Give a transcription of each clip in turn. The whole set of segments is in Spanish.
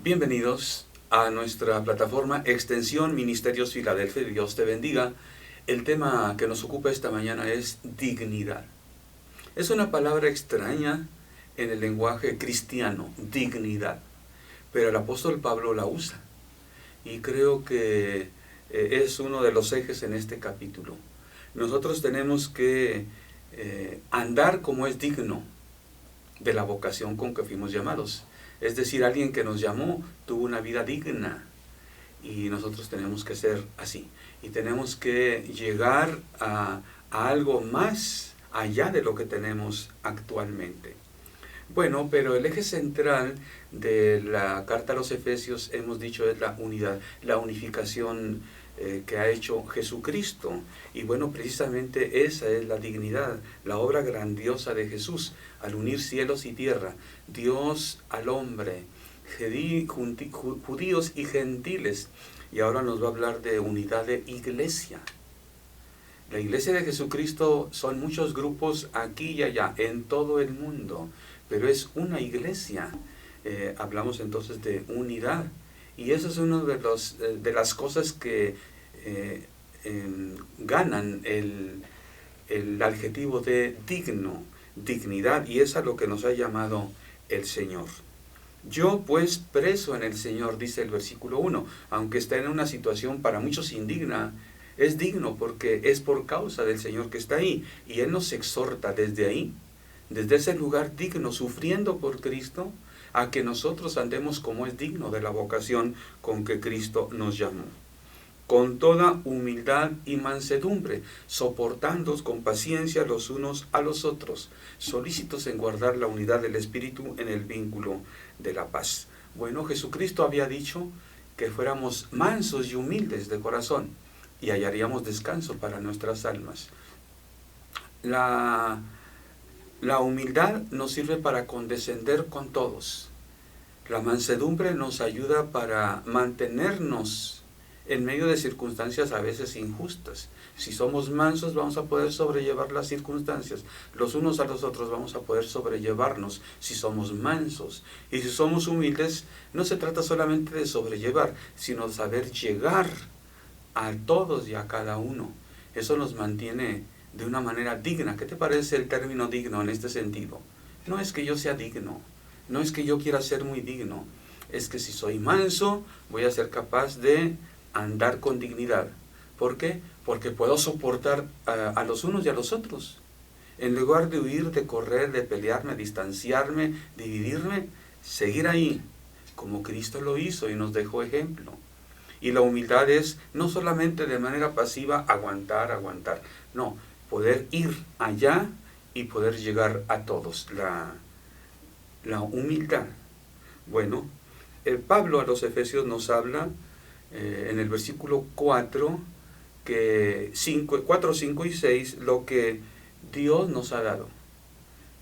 Bienvenidos a nuestra plataforma Extensión Ministerios Filadelfia. Dios te bendiga. El tema que nos ocupa esta mañana es dignidad. Es una palabra extraña en el lenguaje cristiano, dignidad. Pero el apóstol Pablo la usa. Y creo que es uno de los ejes en este capítulo. Nosotros tenemos que andar como es digno de la vocación con que fuimos llamados. Es decir, alguien que nos llamó tuvo una vida digna y nosotros tenemos que ser así. Y tenemos que llegar a algo más allá de lo que tenemos actualmente. Bueno, pero el eje central de la carta a los Efesios, hemos dicho, es la unidad, la unificación que ha hecho Jesucristo. Y bueno, precisamente esa es la dignidad, la obra grandiosa de Jesús, al unir cielos y tierra, Dios al hombre, judíos y gentiles. Y ahora nos va a hablar de unidad de iglesia. La iglesia de Jesucristo son muchos grupos aquí y allá, en todo el mundo, pero es una iglesia. Hablamos entonces de unidad. Y eso es una de las cosas que ganan el adjetivo de digno, dignidad, y es a lo que nos ha llamado el Señor. Yo pues preso en el Señor, dice el versículo 1, aunque está en una situación para muchos indigna, es digno porque es por causa del Señor que está ahí, y Él nos exhorta desde ahí, desde ese lugar digno, sufriendo por Cristo, a que nosotros andemos como es digno de la vocación con que Cristo nos llamó. Con toda humildad y mansedumbre, soportándoos con paciencia los unos a los otros, solícitos en guardar la unidad del Espíritu en el vínculo de la paz. Bueno, Jesucristo había dicho que fuéramos mansos y humildes de corazón y hallaríamos descanso para nuestras almas. La humildad nos sirve para condescender con todos. La mansedumbre nos ayuda para mantenernos en medio de circunstancias a veces injustas. Si somos mansos vamos a poder sobrellevar las circunstancias. Los unos a los otros vamos a poder sobrellevarnos si somos mansos. Y si somos humildes, no se trata solamente de sobrellevar, sino de saber llegar a todos y a cada uno. Eso nos mantiene de una manera digna. ¿Qué te parece el término digno en este sentido? No es que yo sea digno, no es que yo quiera ser muy digno, es que si soy manso, voy a ser capaz de andar con dignidad. ¿Por qué? Porque puedo soportar a los unos y a los otros. En lugar de huir, de correr, de pelearme, distanciarme, dividirme, seguir ahí, como Cristo lo hizo y nos dejó ejemplo. Y la humildad es no solamente de manera pasiva aguantar, no, poder ir allá y poder llegar a todos. La humildad. Bueno, Pablo a los Efesios nos habla en el versículo 4, 4, 5 y 6, lo que Dios nos ha dado.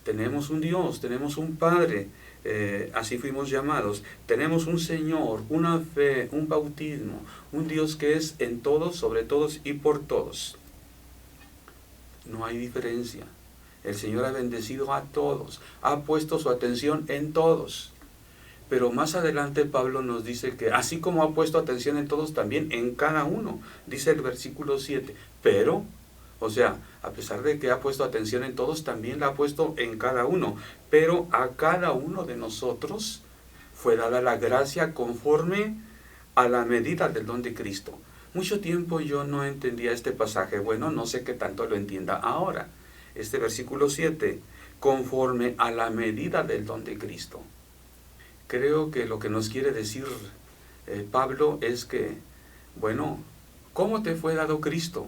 Tenemos un Dios, tenemos un Padre, así fuimos llamados. Tenemos un Señor, una fe, un bautismo, un Dios que es en todos, sobre todos y por todos. No hay diferencia. El Señor ha bendecido a todos, ha puesto su atención en todos. Pero más adelante Pablo nos dice que así como ha puesto atención en todos, también en cada uno. Dice el versículo 7. Pero, o sea, a pesar de que ha puesto atención en todos, también la ha puesto en cada uno. Pero a cada uno de nosotros fue dada la gracia conforme a la medida del don de Cristo. Mucho tiempo yo no entendía este pasaje. Bueno, no sé qué tanto lo entienda ahora. Este versículo 7, conforme a la medida del don de Cristo. Creo que lo que nos quiere decir Pablo es que, bueno, ¿cómo te fue dado Cristo?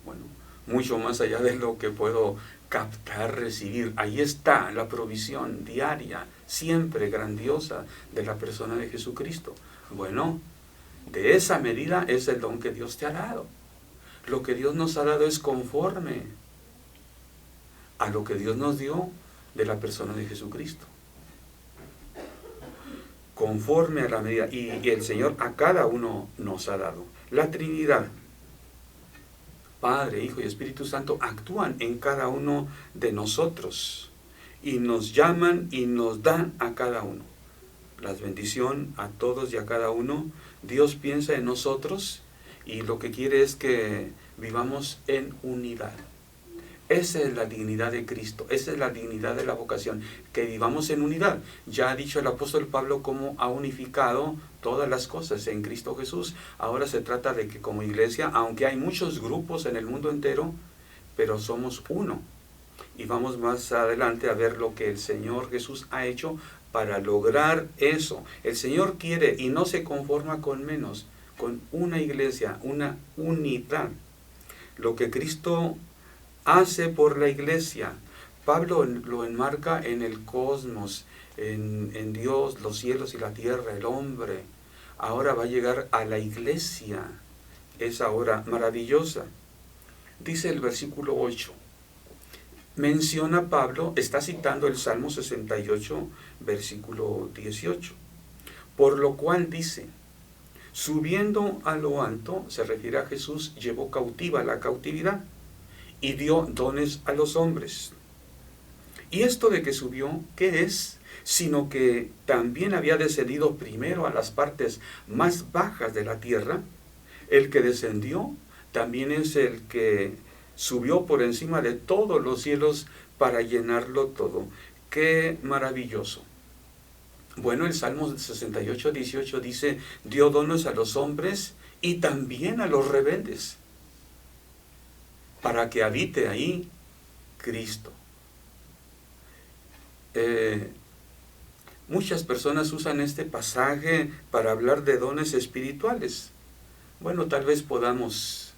Bueno, mucho más allá de lo que puedo captar, recibir. Ahí está la provisión diaria, siempre grandiosa, de la persona de Jesucristo. Bueno, de esa medida es el don que Dios te ha dado. Lo que Dios nos ha dado es conforme a lo que Dios nos dio de la persona de Jesucristo. Conforme a la medida. Y el Señor a cada uno nos ha dado. La Trinidad, Padre, Hijo y Espíritu Santo, actúan en cada uno de nosotros. Y nos llaman y nos dan a cada uno. las bendición a todos y a cada uno. Dios piensa en nosotros y lo que quiere es que vivamos en unidad. Esa es la dignidad de Cristo, esa es la dignidad de la vocación, que vivamos en unidad. Ya ha dicho el apóstol Pablo cómo ha unificado todas las cosas en Cristo Jesús. Ahora se trata de que como iglesia, aunque hay muchos grupos en el mundo entero, pero somos uno. Y vamos más adelante a ver lo que el Señor Jesús ha hecho para lograr eso. El Señor quiere y no se conforma con menos, con una iglesia, una unidad. Lo que Cristo hace por la iglesia, Pablo lo enmarca en el cosmos, en Dios, los cielos y la tierra, el hombre. Ahora va a llegar a la iglesia, esa hora maravillosa. Dice el versículo 8, menciona Pablo, está citando el Salmo 68, versículo 18, por lo cual dice, subiendo a lo alto, se refiere a Jesús, llevó cautiva la cautividad y dio dones a los hombres. Y esto de que subió, ¿qué es? Sino que también había descendido primero a las partes más bajas de la tierra. El que descendió también es el que subió por encima de todos los cielos para llenarlo todo. ¡Qué maravilloso! Bueno, el Salmo 68, 18 dice, dio dones a los hombres y también a los rebeldes, para que habite ahí Cristo. Muchas personas usan este pasaje para hablar de dones espirituales. Bueno, tal vez podamos,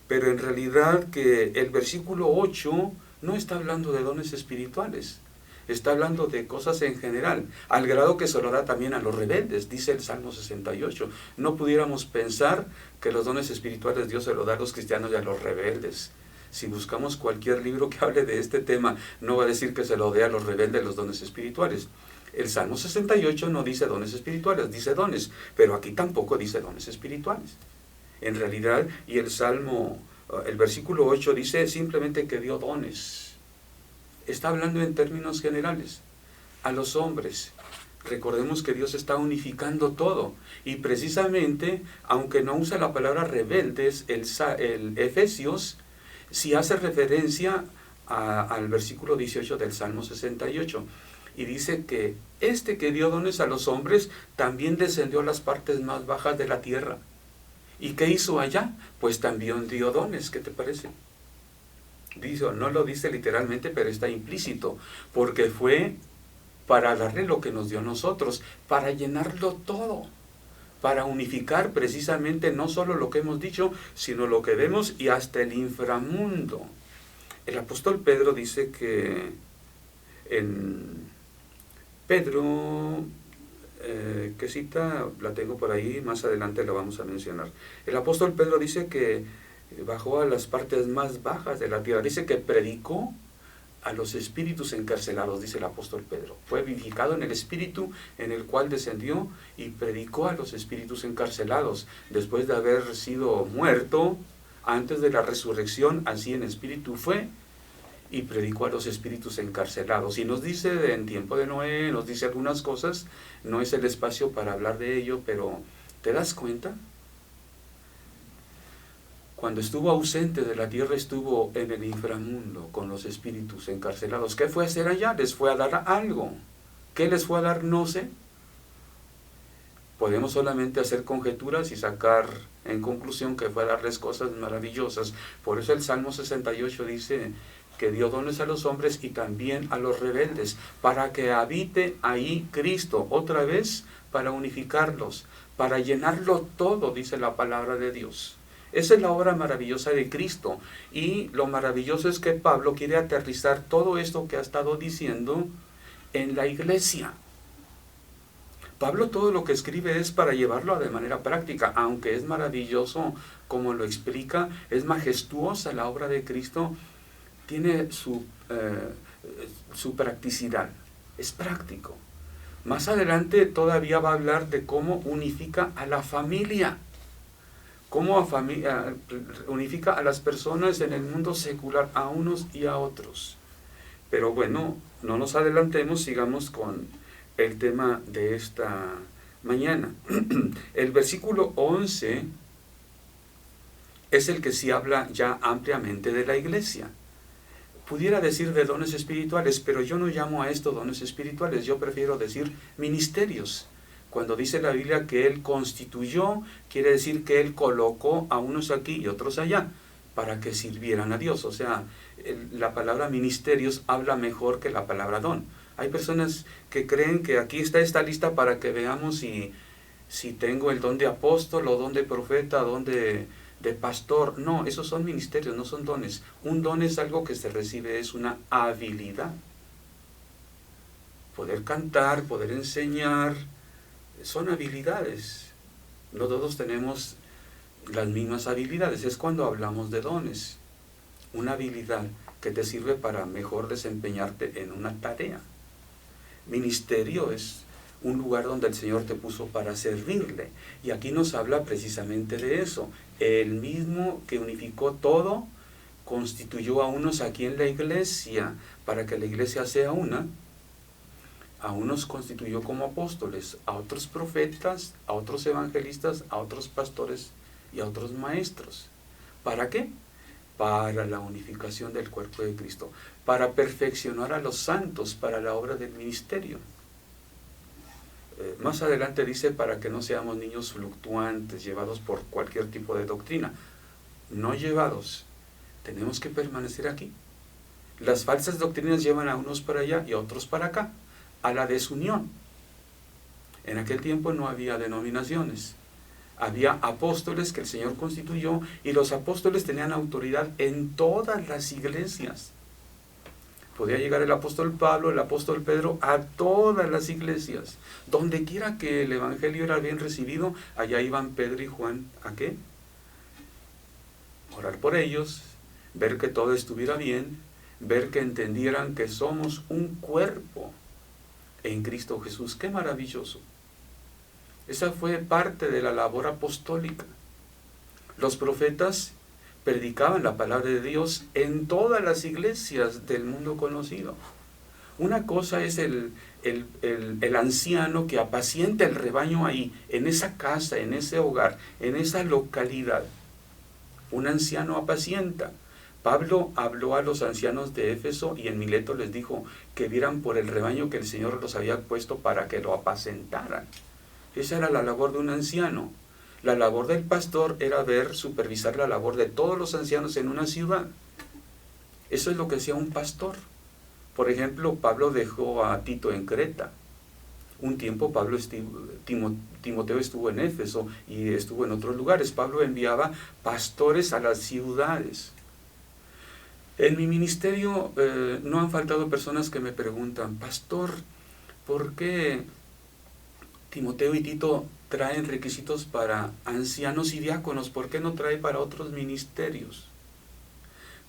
pero en realidad que el versículo 8 no está hablando de dones espirituales, está hablando de cosas en general, al grado que se lo da también a los rebeldes, dice el Salmo 68. No pudiéramos pensar que los dones espirituales Dios se los da a los cristianos y a los rebeldes. Si buscamos cualquier libro que hable de este tema, no va a decir que se lo dé a los rebeldes los dones espirituales. El Salmo 68 no dice dones espirituales, dice dones, pero aquí tampoco dice dones espirituales. En realidad, y el versículo 8 dice simplemente que dio dones. Está hablando en términos generales a los hombres. Recordemos que Dios está unificando todo. Y precisamente, aunque no usa la palabra rebeldes, el Efesios sí hace referencia al versículo 18 del Salmo 68. Y dice que este que dio dones a los hombres también descendió a las partes más bajas de la tierra. ¿Y qué hizo allá? Pues también dio dones. ¿Qué te parece? No lo dice literalmente, pero está implícito, porque fue para darle lo que nos dio a nosotros, para llenarlo todo, para unificar precisamente no solo lo que hemos dicho, sino lo que vemos y hasta el inframundo. El apóstol Pedro dice que en Pedro, ¿qué cita? La tengo por ahí, más adelante la vamos a mencionar. El apóstol Pedro dice que bajó a las partes más bajas de la tierra. Dice que predicó a los espíritus encarcelados, dice el apóstol Pedro. Fue vivificado en el espíritu en el cual descendió y predicó a los espíritus encarcelados. Después de haber sido muerto, antes de la resurrección, así en espíritu fue y predicó a los espíritus encarcelados. Y nos dice en tiempo de Noé, nos dice algunas cosas, no es el espacio para hablar de ello, pero ¿te das cuenta? Cuando estuvo ausente de la tierra, estuvo en el inframundo con los espíritus encarcelados. ¿Qué fue a hacer allá? Les fue a dar algo. ¿Qué les fue a dar? No sé. Podemos solamente hacer conjeturas y sacar en conclusión que fue a darles cosas maravillosas. Por eso el Salmo 68 dice que dio dones a los hombres y también a los rebeldes, para que habite ahí Cristo. Otra vez, para unificarlos, para llenarlo todo, dice la palabra de Dios. Esa es la obra maravillosa de Cristo. Y lo maravilloso es que Pablo quiere aterrizar todo esto que ha estado diciendo en la iglesia. Pablo todo lo que escribe es para llevarlo de manera práctica, aunque es maravilloso como lo explica, es majestuosa la obra de Cristo, tiene su practicidad, es práctico. Más adelante todavía va a hablar de cómo unifica a la familia. Cómo unifica a las personas en el mundo secular, a unos y a otros. Pero bueno, no nos adelantemos, sigamos con el tema de esta mañana. El versículo 11 es el que sí habla ya ampliamente de la iglesia. Pudiera decir de dones espirituales, pero yo no llamo a esto dones espirituales, yo prefiero decir ministerios. Cuando dice la Biblia que Él constituyó, quiere decir que Él colocó a unos aquí y otros allá, para que sirvieran a Dios. O sea, la palabra ministerios habla mejor que la palabra don. Hay personas que creen que aquí está esta lista para que veamos si tengo el don de apóstol, o don de profeta, o don de pastor. No, esos son ministerios, no son dones. Un don es algo que se recibe, es una habilidad. Poder cantar, poder enseñar, son habilidades. No todos tenemos las mismas habilidades. Es cuando hablamos de dones. Una habilidad que te sirve para mejor desempeñarte en una tarea. Ministerio es un lugar donde el Señor te puso para servirle. Y aquí nos habla precisamente de eso. El mismo que unificó todo, constituyó a unos aquí en la iglesia, para que la iglesia sea una. A unos constituyó como apóstoles, a otros profetas, a otros evangelistas, a otros pastores y a otros maestros. ¿Para qué? Para la unificación del cuerpo de Cristo, para perfeccionar a los santos para la obra del ministerio. Más adelante dice, para que no seamos niños fluctuantes, llevados por cualquier tipo de doctrina. No llevados, tenemos que permanecer aquí. Las falsas doctrinas llevan a unos para allá y a otros para acá, a la desunión. En aquel tiempo no había denominaciones. Había apóstoles que el Señor constituyó, y los apóstoles tenían autoridad en todas las iglesias. Podía llegar el apóstol Pablo, el apóstol Pedro, a todas las iglesias. Donde quiera que el evangelio era bien recibido, allá iban Pedro y Juan. ¿A qué? Orar por ellos, ver que todo estuviera bien, ver que entendieran que somos un cuerpo en Cristo Jesús. ¡Qué maravilloso! Esa fue parte de la labor apostólica. Los profetas predicaban la palabra de Dios en todas las iglesias del mundo conocido. Una cosa es el anciano que apacienta el rebaño ahí, en esa casa, en ese hogar, en esa localidad. Un anciano apacienta. Pablo habló a los ancianos de Éfeso y en Mileto les dijo que vieran por el rebaño que el Señor los había puesto para que lo apacentaran. Esa era la labor de un anciano. La labor del pastor era supervisar la labor de todos los ancianos en una ciudad. Eso es lo que hacía un pastor. Por ejemplo, Pablo dejó a Tito en Creta. Un tiempo Timoteo estuvo en Éfeso y estuvo en otros lugares. Pablo enviaba pastores a las ciudades. En mi ministerio no han faltado personas que me preguntan, pastor, ¿por qué Timoteo y Tito traen requisitos para ancianos y diáconos? ¿Por qué no trae para otros ministerios?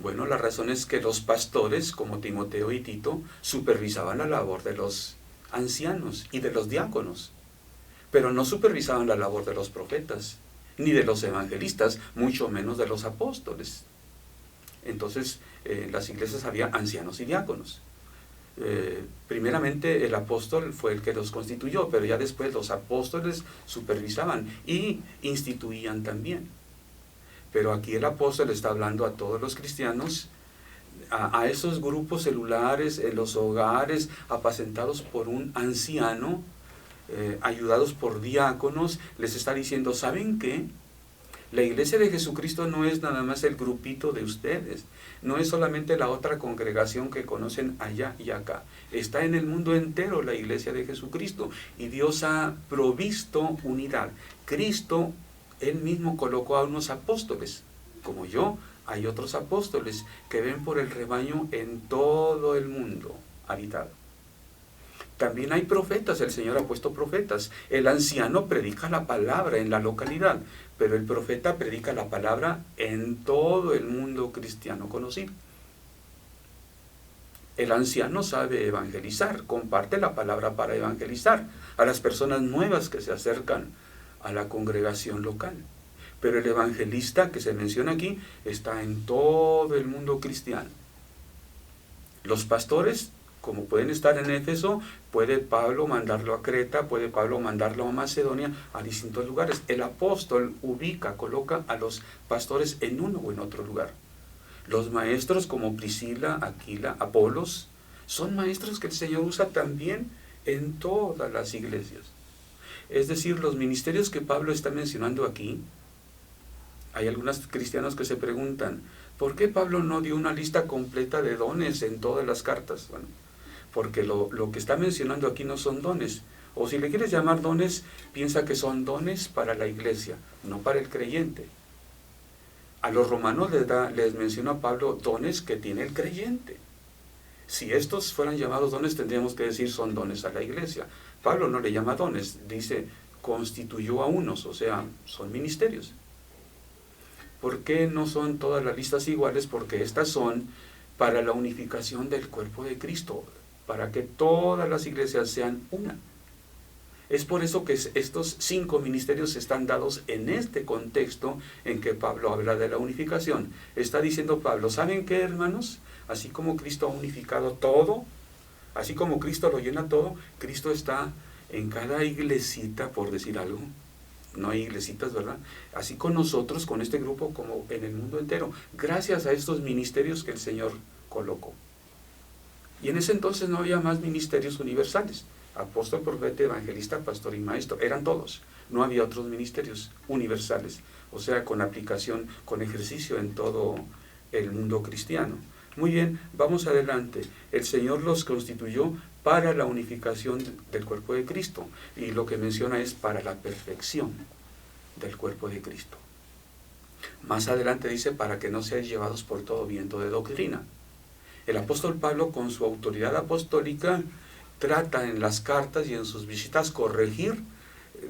Bueno, la razón es que los pastores, como Timoteo y Tito, supervisaban la labor de los ancianos y de los diáconos, pero no supervisaban la labor de los profetas, ni de los evangelistas, mucho menos de los apóstoles. Entonces, en las iglesias había ancianos y diáconos. Primeramente el apóstol fue el que los constituyó, pero ya después los apóstoles supervisaban y instituían también. Pero aquí el apóstol está hablando a todos los cristianos, a esos grupos celulares, en los hogares, apacentados por un anciano, ayudados por diáconos. Les está diciendo, ¿saben qué? La iglesia de Jesucristo no es nada más el grupito de ustedes, no es solamente la otra congregación que conocen allá y acá. Está en el mundo entero la iglesia de Jesucristo, y Dios ha provisto unidad. Cristo, Él mismo colocó a unos apóstoles, como yo. Hay otros apóstoles que ven por el rebaño en todo el mundo habitado. También hay profetas, el Señor ha puesto profetas. El anciano predica la palabra en la localidad, pero el profeta predica la palabra en todo el mundo cristiano conocido. El anciano sabe evangelizar, comparte la palabra para evangelizar a las personas nuevas que se acercan a la congregación local. Pero el evangelista que se menciona aquí está en todo el mundo cristiano. Los pastores como pueden estar en Éfeso, puede Pablo mandarlo a Creta, puede Pablo mandarlo a Macedonia, a distintos lugares. El apóstol coloca a los pastores en uno o en otro lugar. Los maestros como Priscila, Aquila, Apolos, son maestros que el Señor usa también en todas las iglesias. Es decir, los ministerios que Pablo está mencionando aquí, hay algunos cristianos que se preguntan, ¿por qué Pablo no dio una lista completa de dones en todas las cartas? Bueno, porque lo que está mencionando aquí no son dones. O si le quieres llamar dones, piensa que son dones para la iglesia, no para el creyente. A los romanos les menciona Pablo dones que tiene el creyente. Si estos fueran llamados dones, tendríamos que decir son dones a la iglesia. Pablo no le llama dones, dice constituyó a unos, o sea, son ministerios. ¿Por qué no son todas las listas iguales? Porque estas son para la unificación del cuerpo de Cristo, para que todas las iglesias sean una. Es por eso que estos 5 ministerios están dados en este contexto en que Pablo habla de la unificación. Está diciendo Pablo, ¿saben qué, hermanos? Así como Cristo ha unificado todo, así como Cristo lo llena todo, Cristo está en cada iglesita, por decir algo. No hay iglesitas, ¿verdad? Así con nosotros, con este grupo, como en el mundo entero, gracias a estos ministerios que el Señor colocó. Y en ese entonces no había más ministerios universales. Apóstol, profeta, evangelista, pastor y maestro, eran todos. No había otros ministerios universales, o sea, con aplicación, con ejercicio en todo el mundo cristiano. Muy bien, vamos adelante. El Señor los constituyó para la unificación del cuerpo de Cristo, y lo que menciona es para la perfección del cuerpo de Cristo. Más adelante dice, para que no seáis llevados por todo viento de doctrina. El apóstol Pablo, con su autoridad apostólica, trata en las cartas y en sus visitas corregir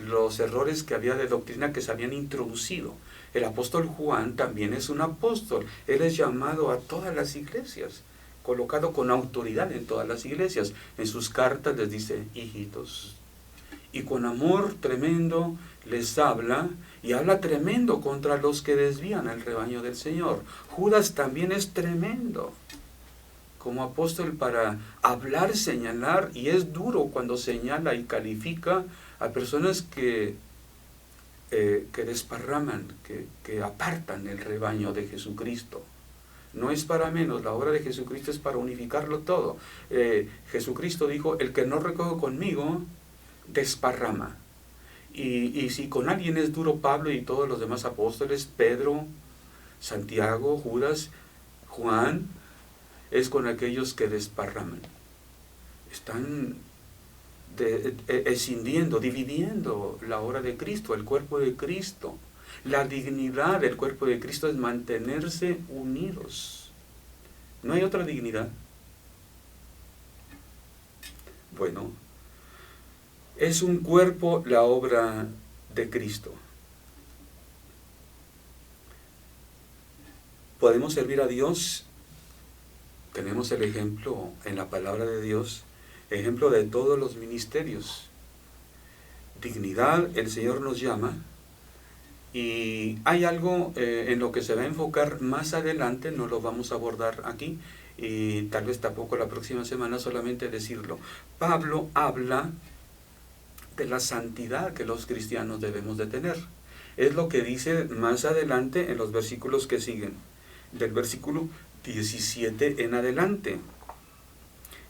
los errores que había de doctrina que se habían introducido. El apóstol Juan también es un apóstol. Él es llamado a todas las iglesias, colocado con autoridad en todas las iglesias. En sus cartas les dice, hijitos, y con amor tremendo les habla, y habla tremendo contra los que desvían al rebaño del Señor. Judas también es tremendo como apóstol para hablar, señalar, y es duro cuando señala y califica a personas que desparraman, que apartan el rebaño de Jesucristo. No es para menos, la obra de Jesucristo es para unificarlo todo. Jesucristo dijo, el que no recoge conmigo, desparrama. Y si con alguien es duro Pablo y todos los demás apóstoles, Pedro, Santiago, Judas, Juan, es con aquellos que desparraman. Están escindiendo, dividiendo la obra de Cristo, el cuerpo de Cristo. La dignidad del cuerpo de Cristo es mantenerse unidos. No hay otra dignidad. Bueno, es un cuerpo la obra de Cristo. Podemos servir a Dios. Tenemos el ejemplo en la palabra de Dios, ejemplo de todos los ministerios. Dignidad, el Señor nos llama, y hay algo en lo que se va a enfocar más adelante, no lo vamos a abordar aquí, y tal vez tampoco la próxima semana, solamente decirlo. Pablo habla de la santidad que los cristianos debemos de tener. Es lo que dice más adelante en los versículos que siguen, del versículo 17 en adelante.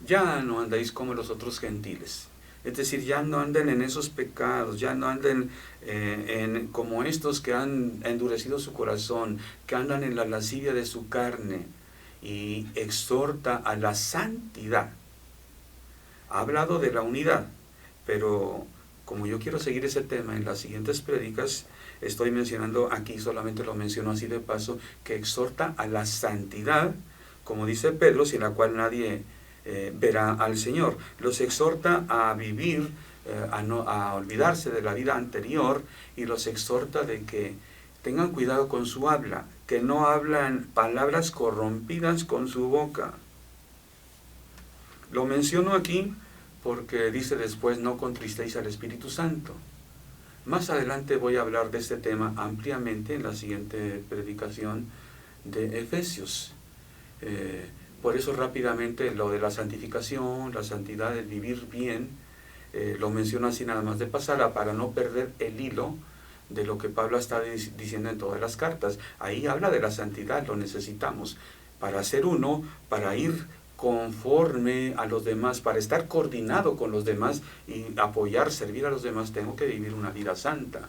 Ya no andáis como los otros gentiles, es decir, ya no anden en esos pecados, ya no anden como estos que han endurecido su corazón, que andan en la lascivia de su carne, y exhorta a la santidad. Ha hablado de la unidad, pero como yo quiero seguir ese tema en las siguientes prédicas, estoy mencionando aquí, solamente lo menciono así de paso, que exhorta a la santidad, como dice Pedro, sin la cual nadie verá al Señor. Los exhorta a vivir, a olvidarse de la vida anterior, y los exhorta de que tengan cuidado con su habla, que no hablan palabras corrompidas con su boca. Lo menciono aquí porque dice después, no contristéis al Espíritu Santo. Más adelante voy a hablar de este tema ampliamente en la siguiente predicación de Efesios. Por eso rápidamente lo de la santificación, la santidad, el vivir bien, lo menciono así nada más de pasada para no perder el hilo de lo que Pablo está diciendo en todas las cartas. Ahí habla de la santidad, lo necesitamos para ser uno, para ir conforme a los demás, para estar coordinado con los demás y apoyar, servir a los demás. Tengo que vivir una vida santa,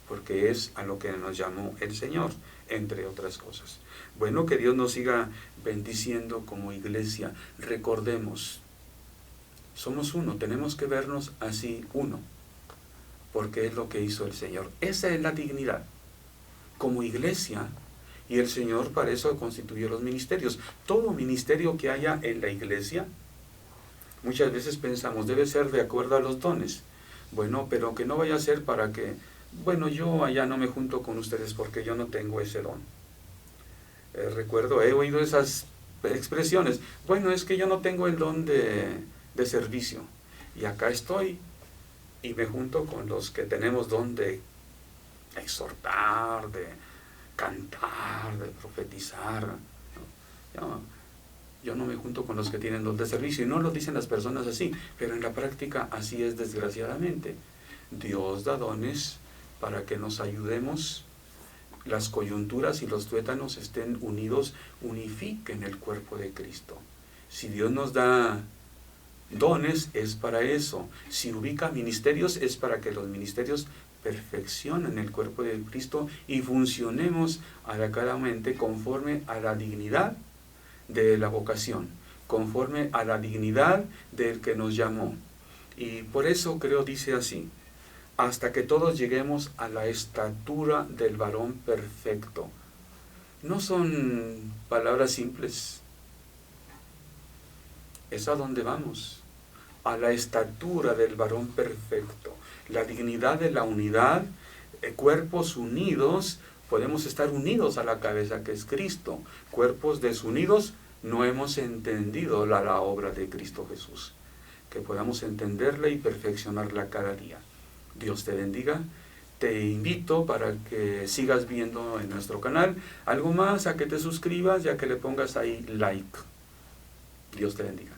porque es a lo que nos llamó el Señor, entre otras cosas. Bueno, que Dios nos siga bendiciendo como iglesia. Recordemos, somos uno, tenemos que vernos así uno, porque es lo que hizo el Señor. Esa es la dignidad como iglesia, y el Señor para eso constituyó los ministerios. Todo ministerio que haya en la iglesia, muchas veces pensamos, debe ser de acuerdo a los dones. Bueno, pero que no vaya a ser para que, bueno, yo allá no me junto con ustedes porque yo no tengo ese don. Recuerdo, he oído esas expresiones, bueno, es que yo no tengo el don de servicio, y acá estoy, y me junto con los que tenemos don de exhortar, de cantar, de profetizar. Yo no me junto con los que tienen don de servicio, y no lo dicen las personas así, pero en la práctica así es, desgraciadamente. Dios da dones para que nos ayudemos, las coyunturas y los tuétanos estén unidos, unifiquen el cuerpo de Cristo. Si Dios nos da dones, es para eso. Si ubica ministerios, es para que los ministerios perfeccionen el cuerpo de Cristo y funcionemos adecuadamente conforme a la dignidad de la vocación, conforme a la dignidad del que nos llamó. Y por eso creo, dice así, hasta que todos lleguemos a la estatura del varón perfecto. No son palabras simples, es a donde vamos, a la estatura del varón perfecto. La dignidad de la unidad, cuerpos unidos, podemos estar unidos a la cabeza que es Cristo. Cuerpos desunidos, no hemos entendido la obra de Cristo Jesús. Que podamos entenderla y perfeccionarla cada día. Dios te bendiga. Te invito para que sigas viendo en nuestro canal. Algo más, a que te suscribas y a que le pongas ahí like. Dios te bendiga.